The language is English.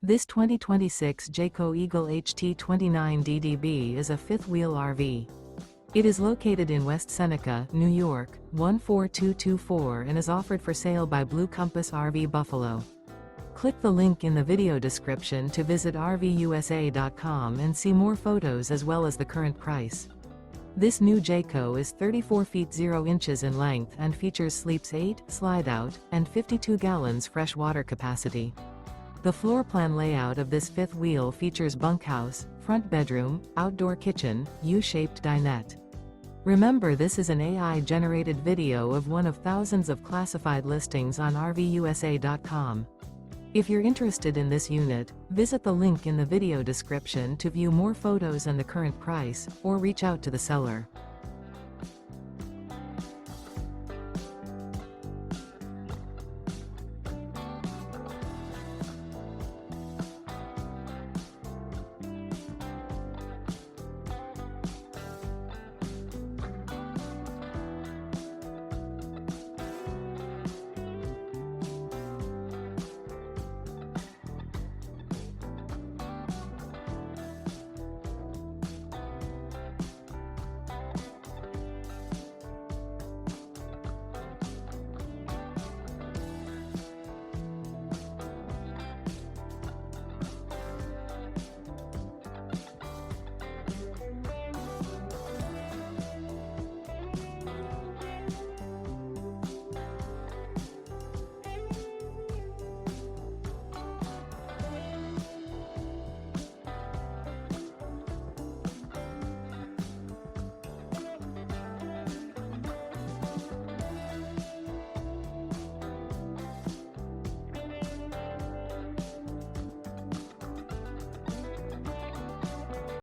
This 2026 Jayco Eagle HT 29DDB is a fifth-wheel RV. It is located in West Seneca, New York, 14224 and is offered for sale by Blue Compass RV Buffalo. Click the link in the video description to visit RVUSA.com and see more photos as well as the current price. This new Jayco is 34 feet 0 inches in length and features sleeps 8, slide-out, and 52 gallons fresh water capacity. The floor plan layout of this fifth wheel features bunkhouse, front bedroom, outdoor kitchen, U-shaped dinette. Remember, this is an AI-generated video of one of thousands of classified listings on RVUSA.com. If you're interested in this unit, visit the link in the video description to view more photos and the current price, or reach out to the seller.